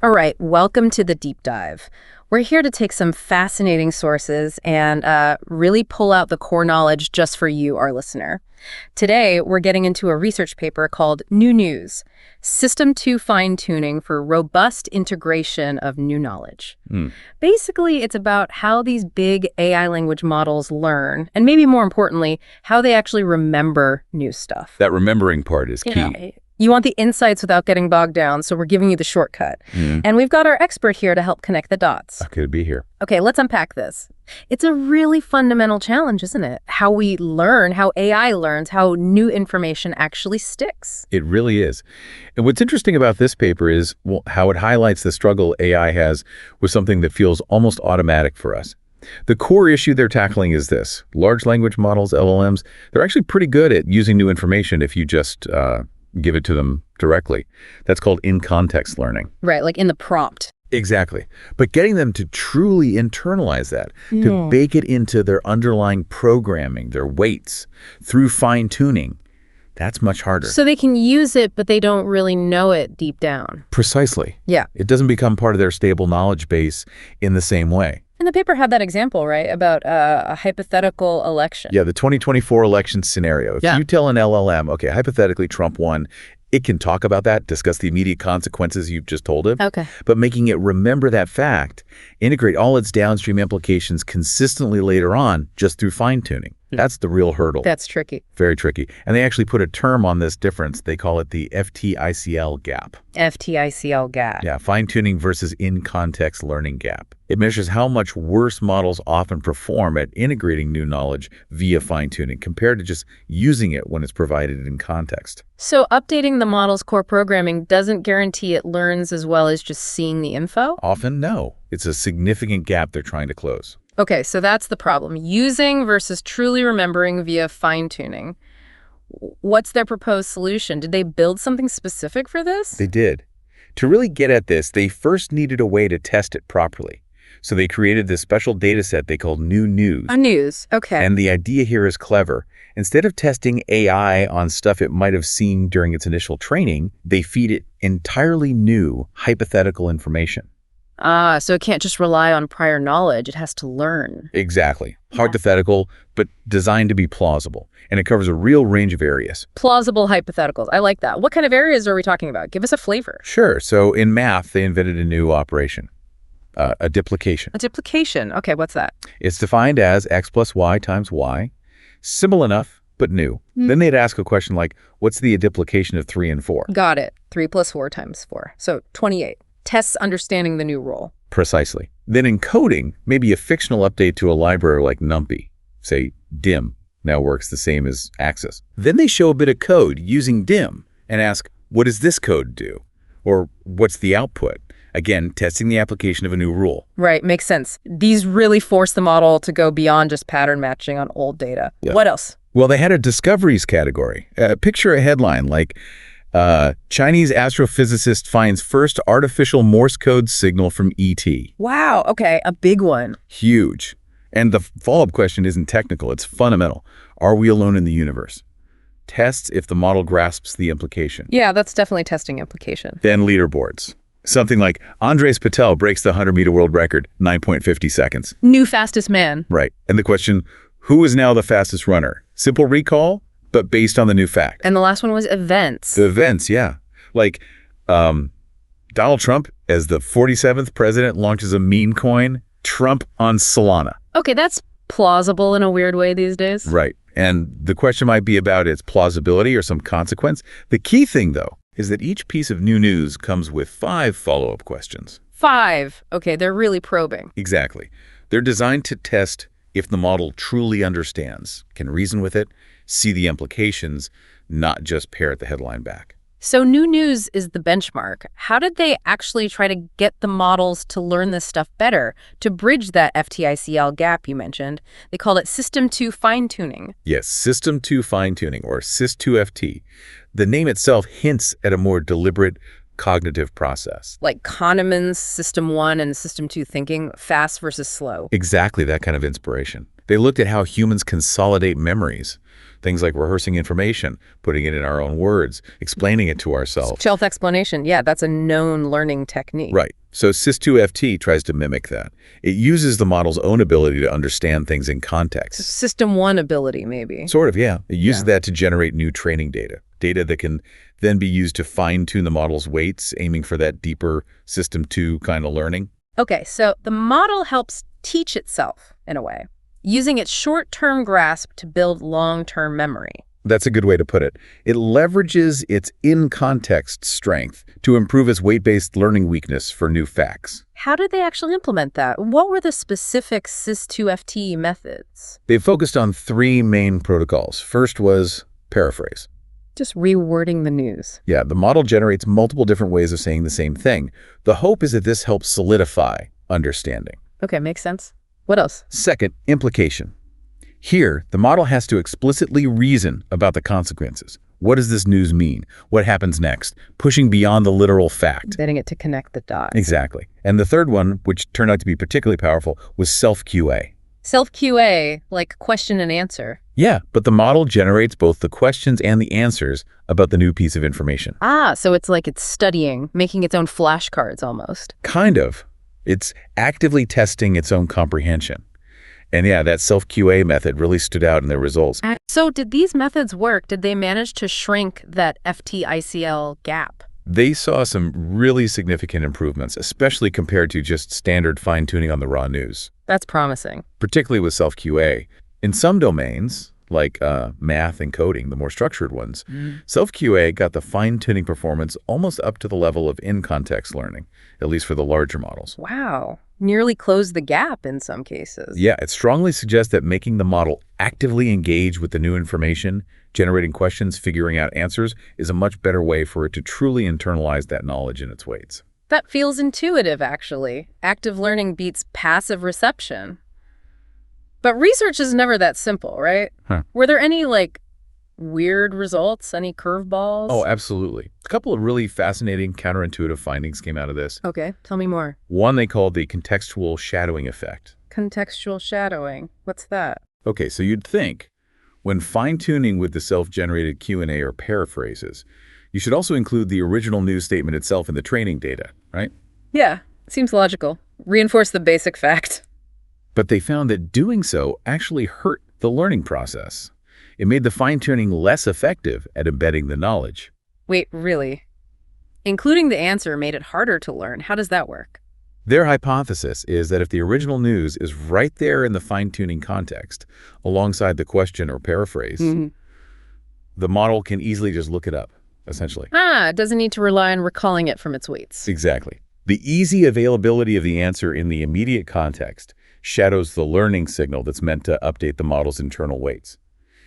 All right, welcome to the deep dive. We're here to take some fascinating sources and really pull out the core knowledge just for you, our listener. Today, we're getting into a research paper called New News, System-2 Fine-Tuning for Robust Integration of New Knowledge. Basically, it's about how these big AI language models learn, and maybe more importantly, how they actually remember new stuff. That remembering part is key. Yeah. You want the insights without getting bogged down, so we're giving you the shortcut. And we've got our expert here to help connect the dots. Okay, to be here. Okay, let's unpack this. It's a really fundamental challenge, isn't it? How we learn, how AI learns, how new information actually sticks. It really is. And what's interesting about this paper is how it highlights the struggle AI has with something that feels almost automatic for us. The core issue they're tackling is this. Large language models, LLMs, they're actually pretty good at using new information if you just give it to them directly. That's called in-context learning. Right, like in the prompt. Exactly. But getting them to truly internalize that, to bake it into their underlying programming, their weights, through fine-tuning, that's much harder. So they can use it, but they don't really know it deep down. Precisely. Yeah. It doesn't become part of their stable knowledge base in the same way. And the paper had that example, right, about a hypothetical election. Yeah, the 2024 election scenario. If you tell an LLM, okay, hypothetically Trump won, it can talk about that, discuss the immediate consequences you've just told it. Okay. But making it remember that fact, integrate all its downstream implications consistently later on just through fine-tuning. That's the real hurdle. That's tricky. Very tricky. And they actually put a term on this difference. They call it the FT-ICL gap. FT-ICL gap. Yeah, fine-tuning versus in-context learning gap. It measures how much worse models often perform at integrating new knowledge via fine-tuning compared to just using it when it's provided in context. So updating the model's core programming doesn't guarantee it learns as well as just seeing the info? Often, no. It's a significant gap they're trying to close. Okay, so that's the problem. Using versus truly remembering via fine-tuning. What's their proposed solution? Did they build something specific for this? They did. To really get at this, they first needed a way to test it properly. So they created this special data set they called New News. A news, okay. And the idea here is clever. Instead of testing AI on stuff it might have seen during its initial training, they feed it entirely new hypothetical information. So it can't just rely on prior knowledge. It has to learn. Exactly. Hypothetical, but designed to be plausible. And it covers a real range of areas. Plausible hypotheticals. I like that. What kind of areas are we talking about? Give us a flavor. Sure. So in math, they invented a new operation, a duplication. A duplication. Okay, what's that? It's defined as x plus y times y. Simple enough, but new. Then they'd ask a question like, what's the duplication of 3 and 4? Got it. 3 plus 4 times 4. So 28. Tests understanding the new role. Precisely. Then in coding, maybe a fictional update to a library like NumPy, say dim, now works the same as Axis. Then they show a bit of code using dim and ask, what does this code do? Or what's the output? Again, testing the application of a new rule. Right, makes sense. These really force the model to go beyond just pattern matching on old data. Yeah. What else? Well, they had a discoveries category. Picture a headline like, Chinese astrophysicist finds first artificial Morse code signal from ET. Wow, okay, a big one. Huge. And the follow-up question isn't technical, it's fundamental. Are we alone in the universe? Tests if the model grasps the implication. Yeah, that's definitely testing implication. Then leaderboards. Something like Andres Patel breaks the 100-meter world record, 9.50 seconds. New fastest man. Right. And the question, who is now the fastest runner? Simple recall, but based on the new fact. And the last one was events. The events, yeah. Like Donald Trump, as the 47th president, launches a meme coin, Trump on Solana. Okay, that's plausible in a weird way these days. Right. And the question might be about its plausibility or some consequence. The key thing, though, is that each piece of new news comes with 5 follow-up questions. 5. Okay, they're really probing. Exactly. They're designed to test if the model truly understands, can reason with it, see the implications, not just parrot the headline back. So new news is the benchmark. How did they actually try to get the models to learn this stuff better, to bridge that FT-ICL gap you mentioned? They called it System-2 fine-tuning. Yes, System-2 fine-tuning, or Sys2-FT. The name itself hints at a more deliberate cognitive process. Like Kahneman's System-1 and System-2 thinking, fast versus slow. Exactly that kind of inspiration. They looked at how humans consolidate memories. Things like rehearsing information, putting it in our own words, explaining it to ourselves. Self-explanation, yeah, that's a known learning technique. Right. So Sys2-FT tries to mimic that. It uses the model's own ability to understand things in context. System-1 ability, maybe. Sort of, yeah. It uses that to generate new training data that can then be used to fine-tune the model's weights, aiming for that deeper System-2 kind of learning. Okay, so the model helps teach itself, in a way, using its short-term grasp to build long-term memory. That's a good way to put it. It leverages its in-context strength to improve its weight-based learning weakness for new facts. How did they actually implement that? What were the specific Sys2-FT methods? They focused on 3 main protocols. First was paraphrase. Just rewording the news. Yeah, the model generates multiple different ways of saying the same thing. The hope is that this helps solidify understanding. Okay, makes sense. What else? Second, implication. Here, the model has to explicitly reason about the consequences. What does this news mean? What happens next? Pushing beyond the literal fact. Getting it to connect the dots. Exactly. And the third one, which turned out to be particularly powerful, was self-QA. Self-QA, like question and answer. Yeah, but the model generates both the questions and the answers about the new piece of information. Ah, so it's like it's studying, making its own flashcards almost. Kind of. It's actively testing its own comprehension. And yeah, that self-QA method really stood out in their results. So did these methods work? Did they manage to shrink that FT-ICL gap? They saw some really significant improvements, especially compared to just standard fine-tuning on the raw news. That's promising. Particularly with self-QA. In some domains, like math and coding, the more structured ones, self-QA got the fine-tuning performance almost up to the level of in-context learning, at least for the larger models. Wow. Nearly closed the gap in some cases. Yeah, it strongly suggests that making the model actively engage with the new information, generating questions, figuring out answers, is a much better way for it to truly internalize that knowledge in its weights. That feels intuitive, actually. Active learning beats passive reception. But research is never that simple, right? Were there any, weird results? Any curveballs? Oh, absolutely. A couple of really fascinating counterintuitive findings came out of this. Okay, tell me more. One they called the contextual shadowing effect. Contextual shadowing. What's that? Okay, so you'd think, when fine-tuning with the self-generated Q&A or paraphrases, you should also include the original news statement itself in the training data, right? Yeah, seems logical. Reinforce the basic fact. But they found that doing so actually hurt the learning process. It made the fine-tuning less effective at embedding the knowledge. Wait, really? Including the answer made it harder to learn. How does that work? Their hypothesis is that if the original news is right there in the fine-tuning context, alongside the question or paraphrase, the model can easily just look it up, essentially. It doesn't need to rely on recalling it from its weights. Exactly. The easy availability of the answer in the immediate context shadows the learning signal that's meant to update the model's internal weights.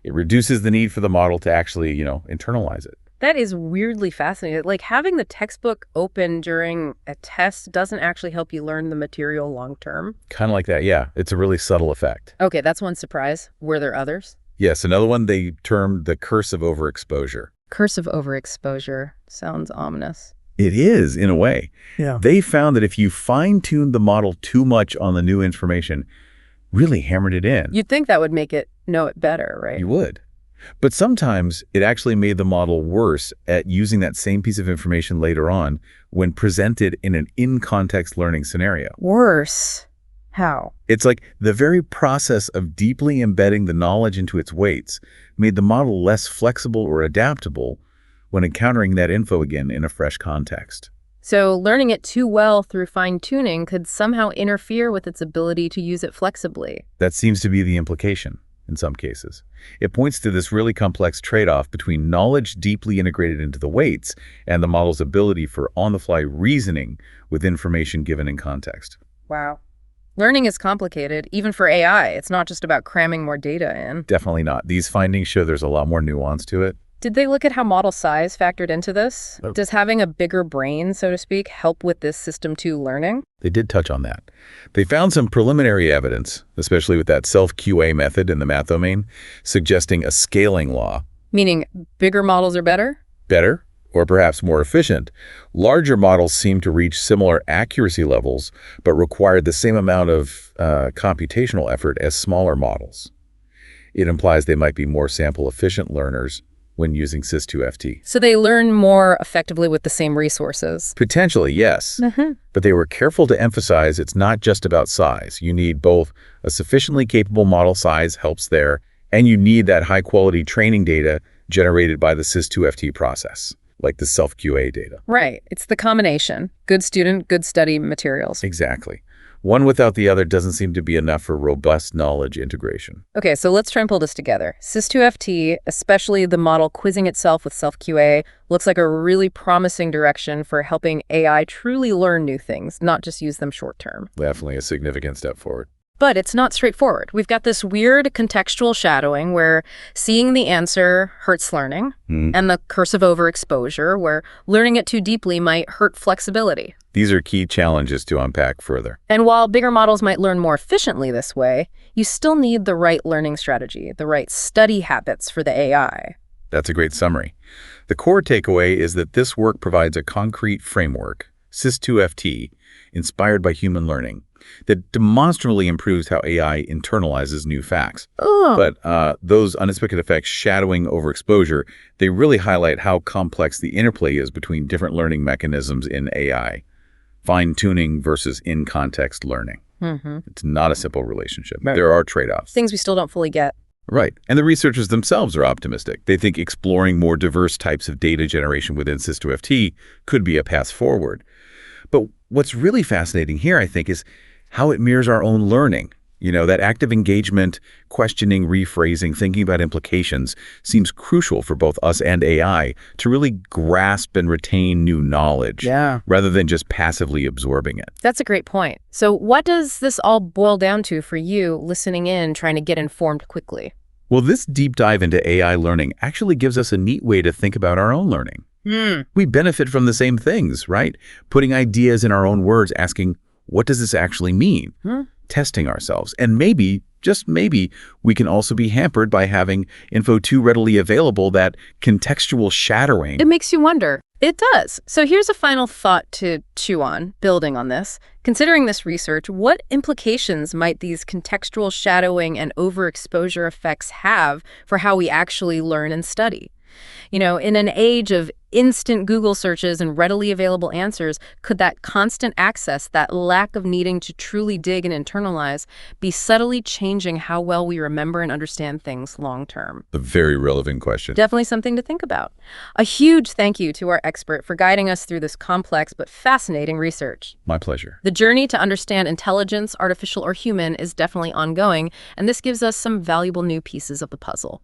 It reduces the need for the model to actually, internalize it. That is weirdly fascinating. Like having the textbook open during a test doesn't actually help you learn the material long term. Kind of like that, yeah. It's a really subtle effect. Okay, that's one surprise. Were there others? Yes, another one they termed the curse of overexposure. Curse of overexposure. Sounds ominous. It is, in a way. Yeah. They found that if you fine-tuned the model too much on the new information, really hammered it in. You'd think that would make it know it better, right? You would. But sometimes it actually made the model worse at using that same piece of information later on when presented in an in-context learning scenario. Worse? How? It's like the very process of deeply embedding the knowledge into its weights made the model less flexible or adaptable when encountering that info again in a fresh context. So learning it too well through fine-tuning could somehow interfere with its ability to use it flexibly. That seems to be the implication in some cases. It points to this really complex trade-off between knowledge deeply integrated into the weights and the model's ability for on-the-fly reasoning with information given in context. Wow. Learning is complicated, even for AI. It's not just about cramming more data in. Definitely not. These findings show there's a lot more nuance to it. Did they look at how model size factored into this? Does having a bigger brain, so to speak, help with this System-2 learning? They did touch on that. They found some preliminary evidence, especially with that self-QA method in the math domain, suggesting a scaling law. Meaning bigger models are better? Better, or perhaps more efficient. Larger models seem to reach similar accuracy levels, but required the same amount of computational effort as smaller models. It implies they might be more sample-efficient learners when using Sys2-FT. So they learn more effectively with the same resources. Potentially, yes. But they were careful to emphasize it's not just about size. You need both a sufficiently capable model size helps there, and you need that high-quality training data generated by the Sys2-FT process, like the Self-QA data. Right. It's the combination. Good student, good study materials. Exactly. One without the other doesn't seem to be enough for robust knowledge integration. Okay, so let's try and pull this together. Sys2-FT, especially the model quizzing itself with Self-QA, looks like a really promising direction for helping AI truly learn new things, not just use them short-term. Definitely a significant step forward. But it's not straightforward. We've got this weird contextual shadowing where seeing the answer hurts learning, and the curse of overexposure where learning it too deeply might hurt flexibility. These are key challenges to unpack further. And while bigger models might learn more efficiently this way, you still need the right learning strategy, the right study habits for the AI. That's a great summary. The core takeaway is that this work provides a concrete framework, Sys2-FT, inspired by human learning, that demonstrably improves how AI internalizes new facts. But those unexpected effects shadowing overexposure, they really highlight how complex the interplay is between different learning mechanisms in AI. Fine-tuning versus in-context learning. It's not a simple relationship. Right. There are trade-offs. Things we still don't fully get. Right. And the researchers themselves are optimistic. They think exploring more diverse types of data generation within Sys2-FT could be a path forward. But what's really fascinating here, I think, is how it mirrors our own learning. You know, that active engagement, questioning, rephrasing, thinking about implications seems crucial for both us and AI to really grasp and retain new knowledge rather than just passively absorbing it. That's a great point. So what does this all boil down to for you listening in, trying to get informed quickly? Well, this deep dive into AI learning actually gives us a neat way to think about our own learning. We benefit from the same things, right? Putting ideas in our own words, asking, what does this actually mean? Testing ourselves. And maybe, just maybe, we can also be hampered by having info too readily available, that contextual shadowing. It makes you wonder. It does. So here's a final thought to chew on, building on this. Considering this research, what implications might these contextual shadowing and overexposure effects have for how we actually learn and study? You know, in an age of instant Google searches and readily available answers, could that constant access, that lack of needing to truly dig and internalize, be subtly changing how well we remember and understand things long term? A very relevant question. Definitely something to think about. A huge thank you to our expert for guiding us through this complex but fascinating research. My pleasure. The journey to understand intelligence, artificial or human, is definitely ongoing, and this gives us some valuable new pieces of the puzzle.